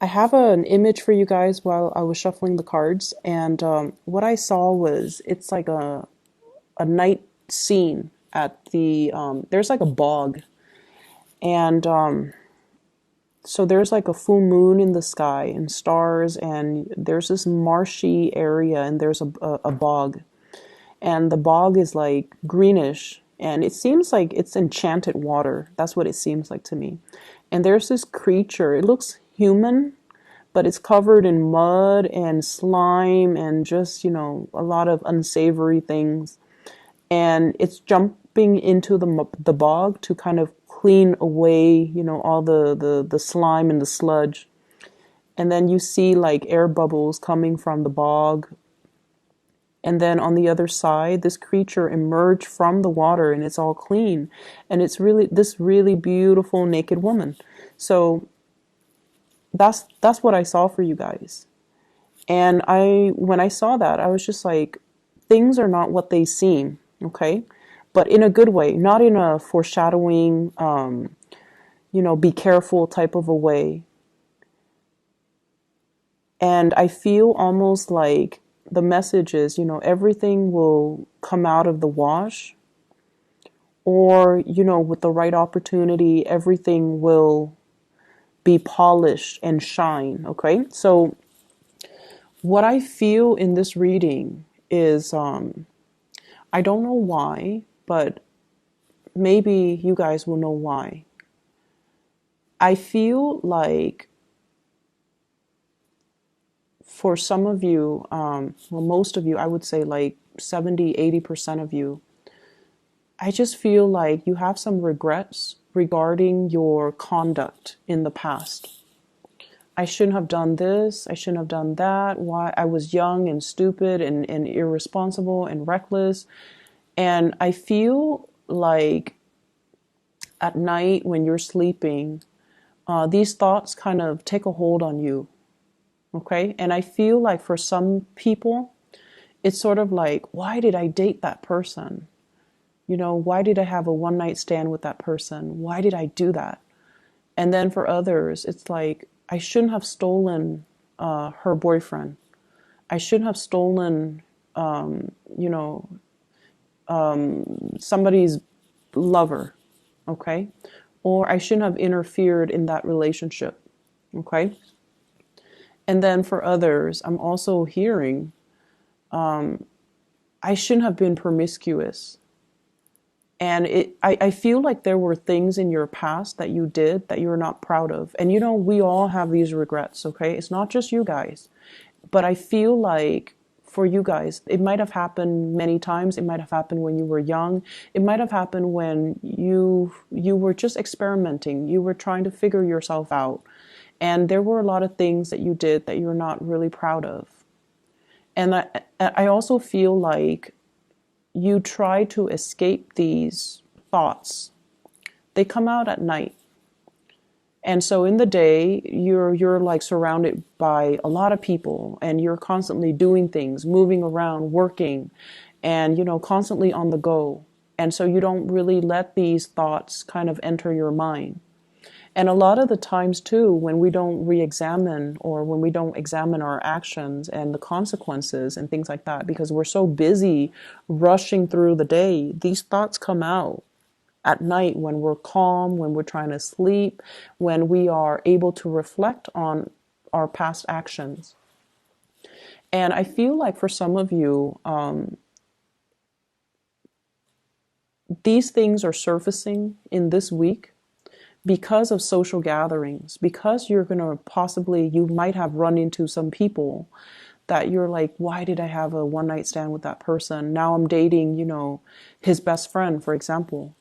I have an image for you guys while I was shuffling the cards, and what I saw was it's like a night scene at there's like a bog, and so there's like a full moon in the sky and stars, and there's this marshy area, and there's a bog, and the bog is like greenish, and it seems like it's enchanted water. That's what it seems like to me. And there's this creature. It looks human, but it's covered in mud and slime and just, a lot of unsavory things. And it's jumping into the bog to kind of clean away, all the slime and the sludge. And then you see like air bubbles coming from the bog. And then on the other side, this creature emerged from the water and it's all clean. And it's really this really beautiful naked woman. So that's what I saw for you guys. And when I saw that, I was just like, things are not what they seem, okay? But in a good way, not in a foreshadowing, be careful type of a way. And I feel almost like the message is, everything will come out of the wash, or, with the right opportunity, everything will be polished and shine, okay? So what I feel in this reading is, I don't know why, but maybe you guys will know why. I feel like for some of you, most of you, I would say like 70–80% of you, I just feel like you have some regrets regarding your conduct in the past. I shouldn't have done this. I shouldn't have done that. Why? I was young and stupid and irresponsible and reckless. And I feel like at night when you're sleeping, these thoughts kind of take a hold on you. Okay? And I feel like for some people, it's sort of like, why did I date that person? Why did I have a one night stand with that person? Why did I do that? And then for others, it's like, I shouldn't have stolen her boyfriend. I shouldn't have stolen, somebody's lover, okay? Or I shouldn't have interfered in that relationship, okay? And then for others, I'm also hearing, I shouldn't have been promiscuous. And I feel like there were things in your past that you did that you're not proud of. And we all have these regrets, okay? It's not just you guys. But I feel like for you guys, it might have happened many times. It might have happened when you were young. It might have happened when you were just experimenting. You were trying to figure yourself out. And there were a lot of things that you did that you're not really proud of. And I also feel like you try to escape these thoughts. They come out at night. And so in the day, you're like surrounded by a lot of people, and you're constantly doing things, moving around, working, and, constantly on the go. And so you don't really let these thoughts kind of enter your mind. And a lot of the times too, when we don't re-examine, or when we don't examine our actions and the consequences and things like that, because we're so busy rushing through the day, these thoughts come out at night when we're calm, when we're trying to sleep, when we are able to reflect on our past actions. And I feel like for some of you, these things are surfacing in this week because of social gatherings, because you're going to you might have run into some people that you're like, why did I have a one night stand with that person? Now I'm dating, his best friend, for example.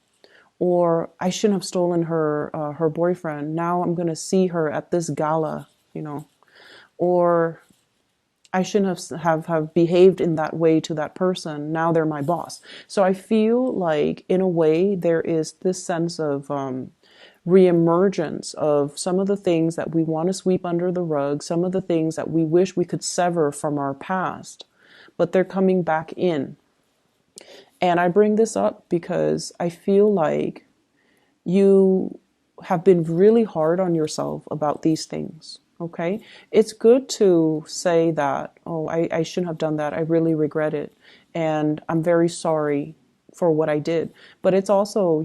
Or I shouldn't have stolen her boyfriend. Now I'm going to see her at this gala, Or I shouldn't have behaved in that way to that person. Now they're my boss. So I feel like, in a way, there is this sense of reemergence of some of the things that we want to sweep under the rug, some of the things that we wish we could sever from our past, but they're coming back in. And I bring this up because I feel like you have been really hard on yourself about these things. Okay. It's good to say that, oh, I shouldn't have done that. I really regret it. And I'm very sorry for what I did. But it's also,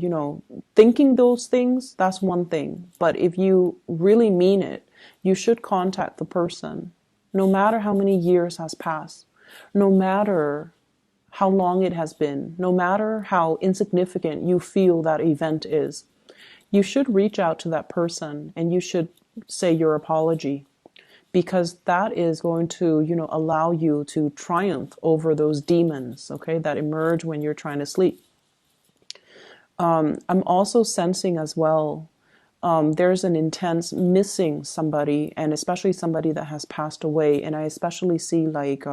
thinking those things, that's one thing. But if you really mean it, you should contact the person, no matter how many years has passed, no matter how long it has been, no matter how insignificant you feel that event is. You should reach out to that person and you should say your apology, because that is going to, allow you to triumph over those demons, okay, that emerge when you're trying to sleep. I'm also sensing as well, there's an intense missing somebody, and especially somebody that has passed away. And I especially see like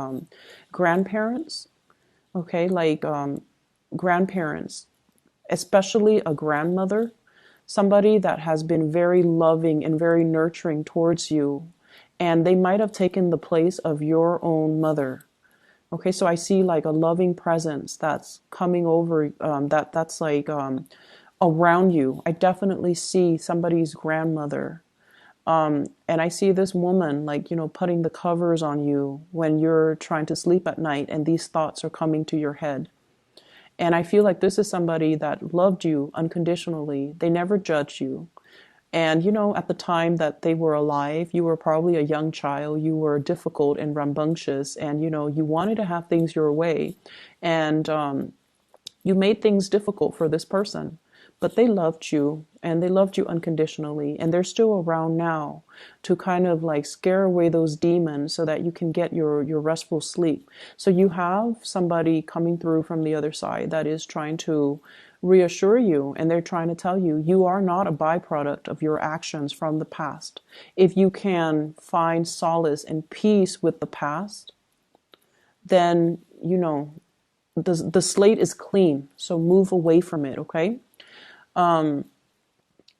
grandparents, okay, like grandparents, especially a grandmother, somebody that has been very loving and very nurturing towards you. And they might have taken the place of your own mother. Okay, so I see like a loving presence that's coming over, that's like around you. I definitely see somebody's grandmother. And I see this woman like, putting the covers on you when you're trying to sleep at night and these thoughts are coming to your head. And I feel like this is somebody that loved you unconditionally. They never judged you. And, at the time that they were alive, you were probably a young child. You were difficult and rambunctious, and, you wanted to have things your way. And you made things difficult for this person. But they loved you, and they loved you unconditionally. And they're still around now to kind of like scare away those demons so that you can get your restful sleep. So you have somebody coming through from the other side that is trying to reassure you, and they're trying to tell you you are not a byproduct of your actions from the past. If you can find solace and peace with the past, then the slate is clean, so move away from it. Okay.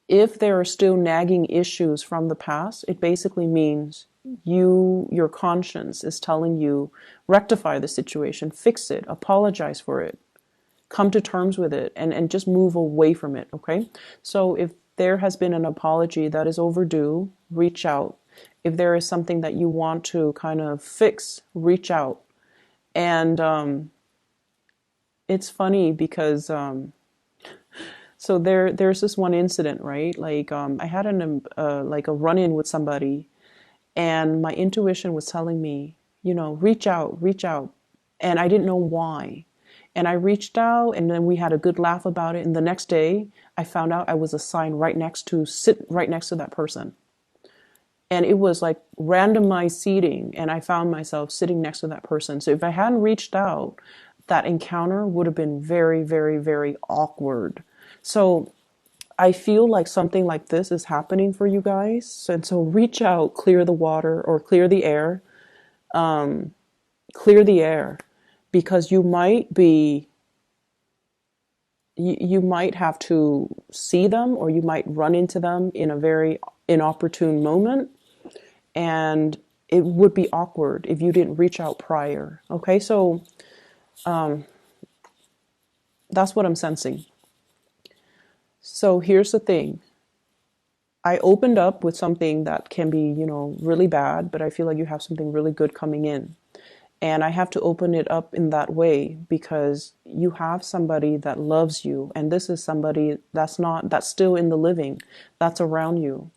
If there are still nagging issues from the past, it basically means your conscience is telling you, rectify the situation, fix it, apologize for it, come to terms with it, and just move away from it. Okay. So if there has been an apology that is overdue, reach out. If there is something that you want to kind of fix, reach out. And it's funny because so there's this one incident, right? Like I had like a run-in with somebody, and my intuition was telling me, reach out, reach out, and I didn't know why. And I reached out, and then we had a good laugh about it. And the next day, I found out I was assigned sit right next to that person. And it was like randomized seating, and I found myself sitting next to that person. So if I hadn't reached out, that encounter would have been very, very, very awkward. So I feel like something like this is happening for you guys. And so reach out, clear the water or clear the air, clear the air, because you might have to see them, or you might run into them in a very inopportune moment. And it would be awkward if you didn't reach out prior. Okay, so that's what I'm sensing. So here's the thing. I opened up with something that can be, really bad, but I feel like you have something really good coming in. And I have to open it up in that way because you have somebody that loves you. And this is somebody that's still in the living, that's around you.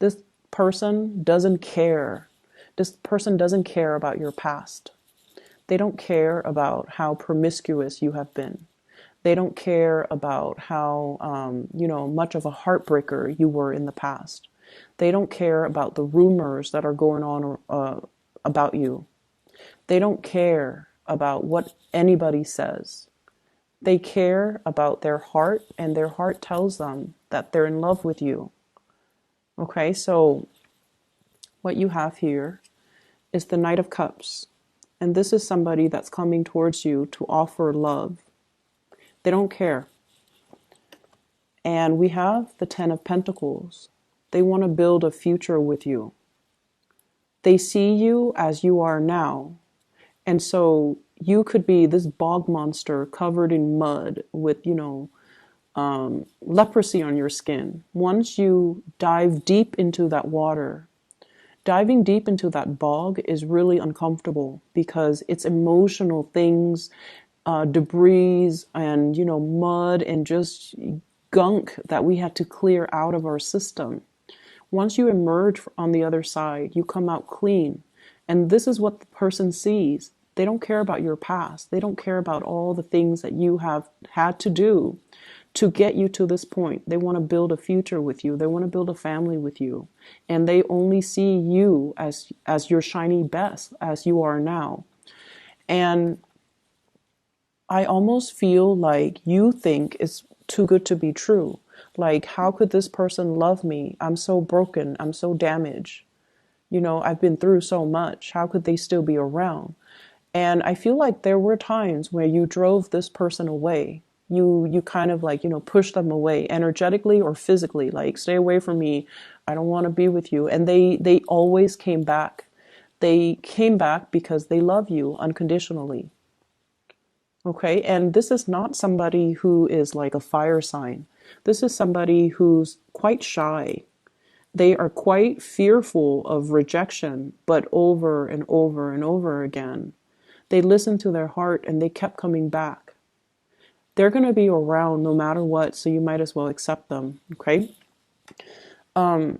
This person doesn't care. This person doesn't care about your past. They don't care about how promiscuous you have been. They don't care about how, much of a heartbreaker you were in the past. They don't care about the rumors that are going on about you. They don't care about what anybody says. They care about their heart, and their heart tells them that they're in love with you. Okay, so what you have here is the Knight of Cups. And this is somebody that's coming towards you to offer love. They don't care. And we have the Ten of Pentacles. They want to build a future with you. They see you as you are now. And so you could be this bog monster covered in mud with, leprosy on your skin. Once you dive deep into that water Diving deep into that bog is really uncomfortable because it's emotional things, debris and, mud and just gunk that we had to clear out of our system. Once you emerge on the other side, you come out clean. And this is what the person sees. They don't care about your past. They don't care about all the things that you have had to do to get you to this point. They want to build a future with you. They want to build a family with you. And they only see you as your shiny best, as you are now. And I almost feel like you think it's too good to be true. Like, how could this person love me? I'm so broken. I'm so damaged. I've been through so much. How could they still be around? And I feel like there were times where you drove this person away. You kind of like, push them away energetically or physically, like, stay away from me. I don't want to be with you. And they always came back. They came back because they love you unconditionally. Okay. And this is not somebody who is like a fire sign. This is somebody who's quite shy. They are quite fearful of rejection, but over and over and over again. They listened to their heart and they kept coming back. They're going to be around no matter what, so you might as well accept them, okay? I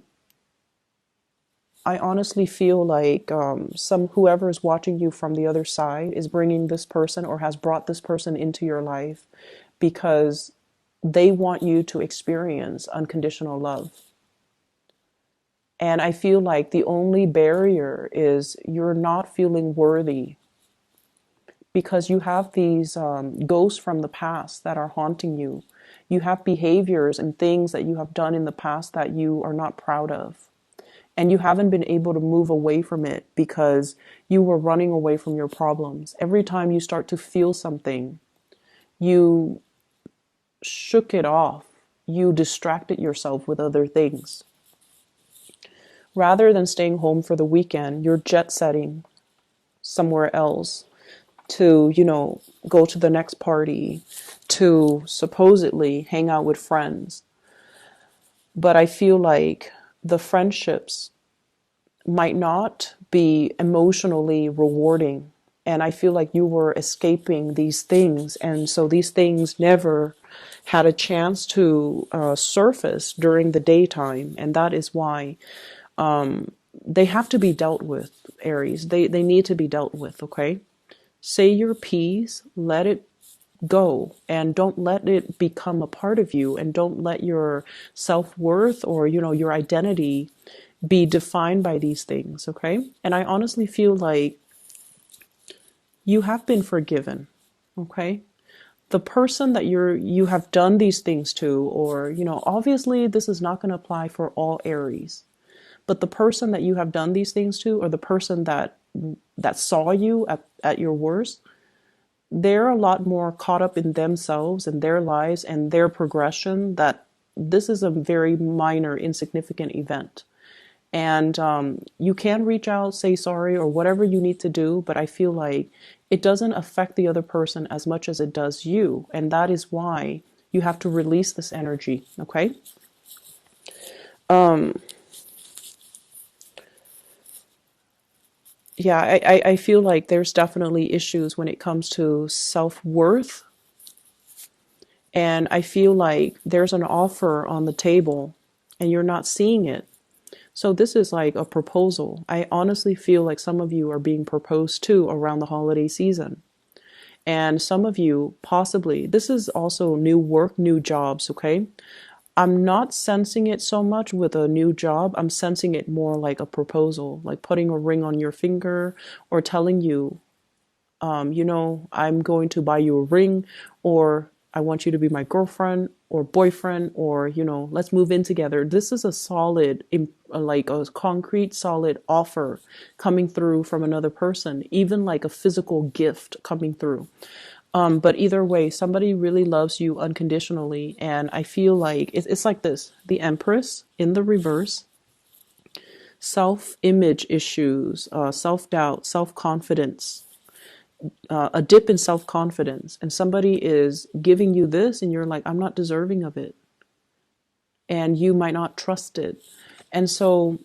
honestly feel like whoever is watching you from the other side is bringing this person or has brought this person into your life because they want you to experience unconditional love. And I feel like the only barrier is you're not feeling worthy because you have these ghosts from the past that are haunting you. You have behaviors and things that you have done in the past that you are not proud of. And you haven't been able to move away from it because you were running away from your problems. Every time you start to feel something, you shook it off. You distracted yourself with other things. Rather than staying home for the weekend, you're jet setting somewhere else to, go to the next party, to supposedly hang out with friends. But I feel like the friendships might not be emotionally rewarding. And I feel like you were escaping these things. And so these things never had a chance to surface during the daytime. And that is why they have to be dealt with, Aries. They need to be dealt with, okay? Say your piece, let it go, and don't let it become a part of you, and don't let your self-worth or, your identity be defined by these things, okay? And I honestly feel like you have been forgiven, okay? The person that you have done these things to, or, obviously this is not going to apply for all Aries. But the person that you have done these things to, or the person that saw you at your worst, they're a lot more caught up in themselves and their lives and their progression that this is a very minor, insignificant event. And you can reach out, say sorry, or whatever you need to do, but I feel like it doesn't affect the other person as much as it does you. And that is why you have to release this energy, okay? Yeah, I feel like there's definitely issues when it comes to self-worth. And I feel like there's an offer on the table and you're not seeing it. So this is like a proposal. I honestly feel like some of you are being proposed to around the holiday season. And some of you possibly, this is also new work, new jobs, okay? I'm not sensing it so much with a new job. I'm sensing it more like a proposal, like putting a ring on your finger or telling you, I'm going to buy you a ring, or I want you to be my girlfriend or boyfriend, or, let's move in together. This is a solid, like a concrete, solid offer coming through from another person, even like a physical gift coming through. But either way, somebody really loves you unconditionally. And I feel like it's like this, the Empress in the reverse, self-image issues, self-doubt, self-confidence, a dip in self-confidence. And somebody is giving you this and you're like, I'm not deserving of it. And you might not trust it. And so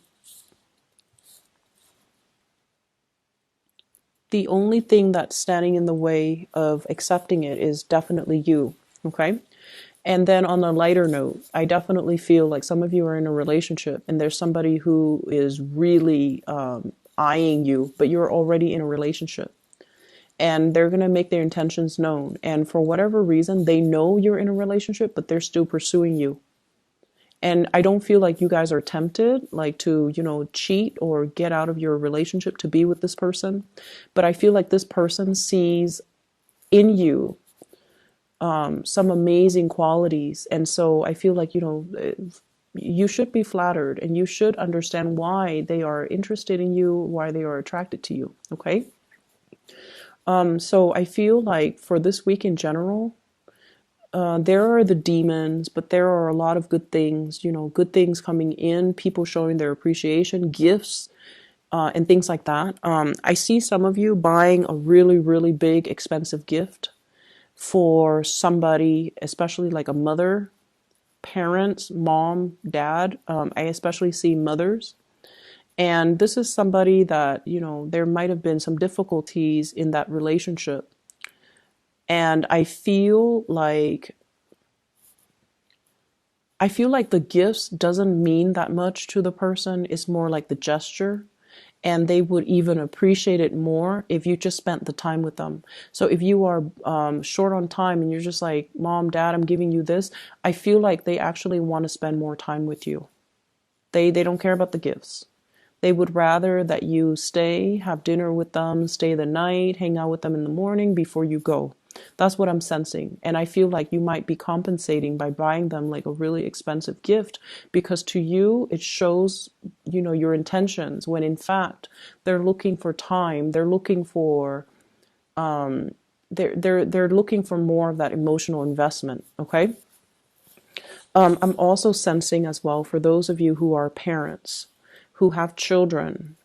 The only thing that's standing in the way of accepting it is definitely you. Okay. And then on a lighter note, I definitely feel like some of you are in a relationship and there's somebody who is really eyeing you, but you're already in a relationship. And they're going to make their intentions known. And for whatever reason, they know you're in a relationship, but they're still pursuing you. And I don't feel like you guys are tempted, like to, cheat or get out of your relationship to be with this person. But I feel like this person sees in you some amazing qualities. And so I feel like, you should be flattered and you should understand why they are interested in you, why they are attracted to you. Okay. So I feel like for this week in general, there are the demons, but there are a lot of good things, good things coming in, people showing their appreciation, gifts, and things like that. I see some of you buying a really, really big, expensive gift for somebody, especially like a mother, parents, mom, dad. I especially see mothers. And this is somebody that, there might have been some difficulties in that relationship. And I feel like the gifts doesn't mean that much to the person. It's more like the gesture. And they would even appreciate it more if you just spent the time with them. So if you are short on time and you're just like, Mom, Dad, I'm giving you this, I feel like they actually want to spend more time with you. They don't care about the gifts. They would rather that you stay, have dinner with them, stay the night, hang out with them in the morning before you go. That's what I'm sensing. And I feel like you might be compensating by buying them like a really expensive gift because to you, it shows, your intentions when in fact they're looking for time. They're looking for, they're looking for more of that emotional investment. Okay. I'm also sensing as well for those of you who are parents, who have children,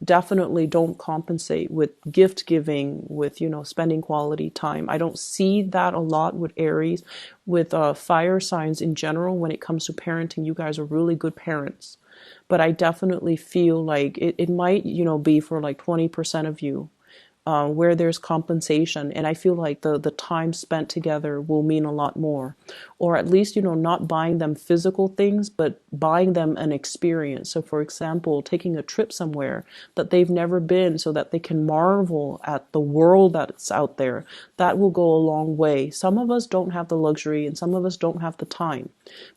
definitely don't compensate with gift giving, with, spending quality time. I don't see that a lot with Aries, with fire signs in general. When it comes to parenting, you guys are really good parents. But I definitely feel like it might, be for like 20% of you. Where there's compensation. And I feel like the time spent together will mean a lot more. Or at least, not buying them physical things, but buying them an experience. So for example, taking a trip somewhere that they've never been so that they can marvel at the world that's out there. That will go a long way. Some of us don't have the luxury and some of us don't have the time.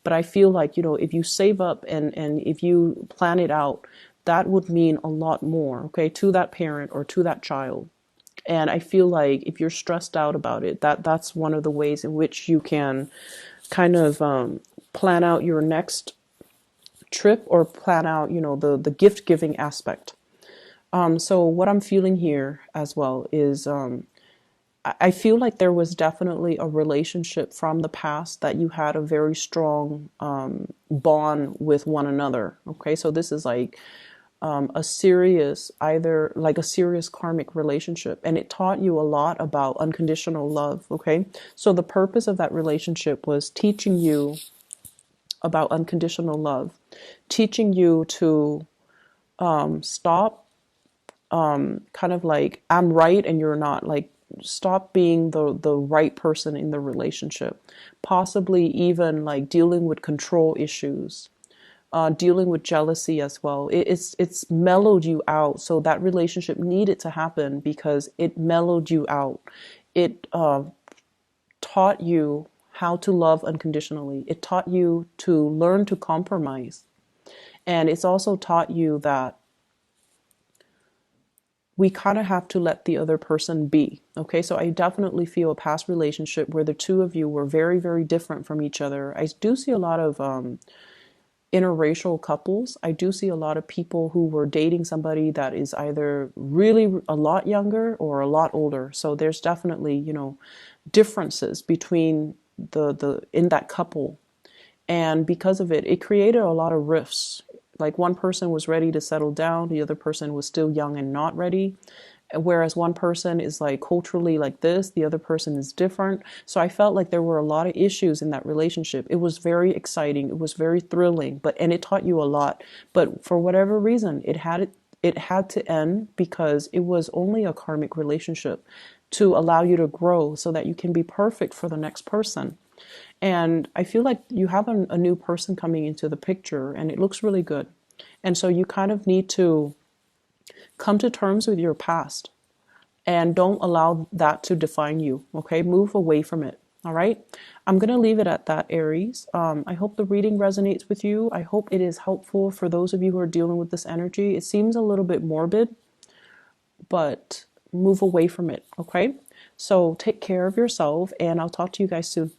But I feel like, if you save up and if you plan it out, that would mean a lot more, okay, to that parent or to that child. And I feel like if you're stressed out about it, that's one of the ways in which you can kind of plan out your next trip or plan out, the gift giving aspect. So what I'm feeling here as well is I feel like there was definitely a relationship from the past that you had a very strong bond with one another. Okay, so this is like either like a serious karmic relationship, and it taught you a lot about unconditional love. Okay, so the purpose of that relationship was teaching you about unconditional love, teaching you to stop kind of like I'm right and you're not, like stop being the right person in the relationship, possibly even like dealing with control issues, dealing with jealousy as well. It's mellowed you out. So that relationship needed to happen because it mellowed you out. It taught you how to love unconditionally. It taught you to learn to compromise. And it's also taught you that we kind of have to let the other person be. Okay, so I definitely feel a past relationship where the two of you were very, very different from each other. I do see a lot of interracial couples. I do see a lot of people who were dating somebody that is either really a lot younger or a lot older. So there's definitely, differences between the in that couple. And because of it, it created a lot of rifts. Like one person was ready to settle down, the other person was still young and not ready. Whereas one person is like culturally like this, the other person is different. So I felt like there were a lot of issues in that relationship. It was very exciting. It was very thrilling, and it taught you a lot. But for whatever reason, it had It had to end because it was only a karmic relationship to allow you to grow so that you can be perfect for the next person. And I feel like you have a new person coming into the picture and it looks really good. And so you kind of need to come to terms with your past and don't allow that to define you. Okay, move away from it. All right, I'm gonna leave it at that, Aries. I hope the reading resonates with you. I hope it is helpful for those of you who are dealing with this energy. It seems a little bit morbid, but move away from it. Okay, so take care of yourself, and I'll talk to you guys soon.